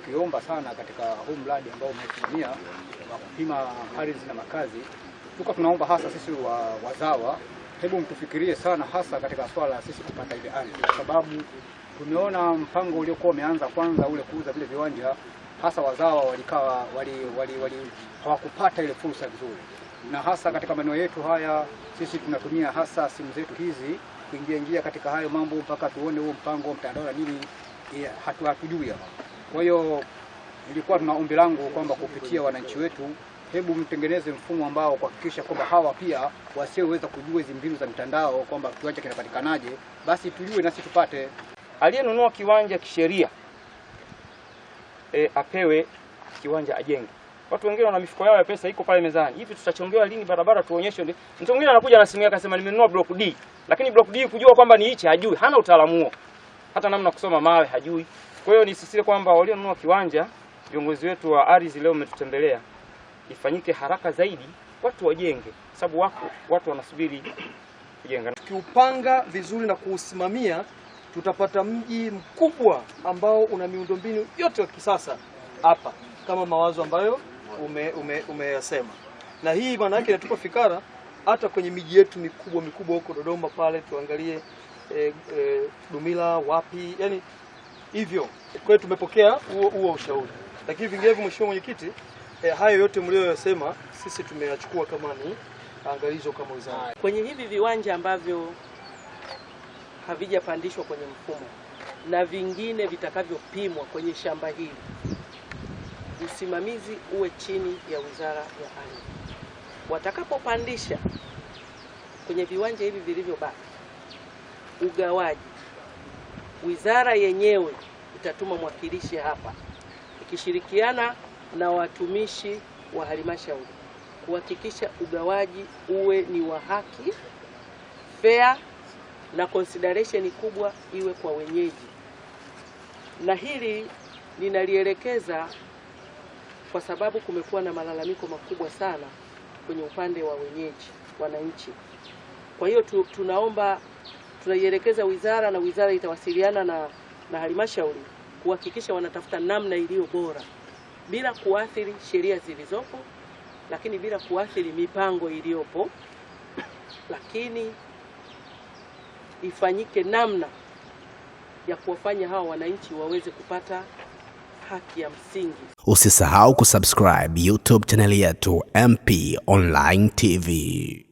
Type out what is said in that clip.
tukiomba sana katika huu mradi ambao umesimamia wa kupima ardhi na makazi, tunaomba hasa sisi wazawa, hebu mtufikirie sana hasa katika swala sisi kupata ile ardhi, kwa sababu tumeona mpango uliokuwa umeanza kwanza ule kuuza vile viwanja, hasa wazawa hawakupata ile fursa vizuri, na hasa katika maeneo yetu haya sisi tunatumia hasa simu zetu hizi kuingia katika hayo mambo mpaka tuone huo mpango mtandao na nini, hatujui hapa. Kwa hiyo ilikuwa tuna ombi langu kwamba kupitia wananchi wetu, hebu mtengeneze mfumo ambao kuhakikisha kwamba hawa pia wasioweza kujua hizo mbinu za mtandao kwamba kiwanja kinapatikanaje, basi tujue na sisi tupate. Aliyenunua kiwanja kisheria apewe kiwanja ajenge. Watu wengine wana mifuko yao ya pesa iko pale mezani. Hivi tutachongewa lini barabara tuonyeshe? Mtu mwingine anakuja na simu yake akasema nimenunua block D, lakini block D kujua kwamba ni hichi hajui, hana utaalamu huo. Hata namna kusoma mawe hajui. Kwa hiyo nisisitize kwamba walionunua kiwanja, viongozi wetu wa ardhi leo umetutembelea, ifanyike haraka zaidi, watu wajenge, sababu watu wanasubiri kujenga. Tukiupanga vizuri na kuusimamia, tutapata mji mkubwa ambao una miundombinu yote ya kisasa hapa, kama mawazo ambayo umeyasema. Na hii maana yake inatupa fikara hata kwenye miji yetu mikubwa huko Dodoma pale, tuangalie Dumila wapi, yani hivyo. Kwa hiyo tumepokea huo ushauri. Lakini vinginevyo, Mheshimiwa Mwenyekiti, hayo yote mlioyasema sisi tumeyachukua kama ni angalizo kama wizara. Kwenye hivi viwanja ambavyo havijapandishwa kwenye mfumo na vingine vitakavyopimwa kwenye shamba hili, usimamizi uwe chini ya Wizara ya Ardhi. Watakapopandisha kwenye viwanja hivi vilivyobaki, ugawaji, wizara yenyewe itatuma mwakilishi hapa ikishirikiana na watumishi wa halmashauri kuhakikisha ugawaji uwe ni wa haki, fair, na consideration kubwa iwe kwa wenyeji. Na hili ninalielekeza kwa sababu kumekuwa na malalamiko makubwa sana kwenye upande wa wenyeji, wananchi. Kwa hiyo tunaomba, tunaielekeza wizara, na wizara itawasiliana na halmashauri kuhakikisha wanatafuta namna iliyo bora bila kuathiri sheria zilizopo, lakini bila kuathiri mipango iliyopo, lakini ifanyike namna ya kuwafanya hawa wananchi waweze kupata haki ya msingi. Usisahau kusubscribe YouTube channel yetu MP Online TV.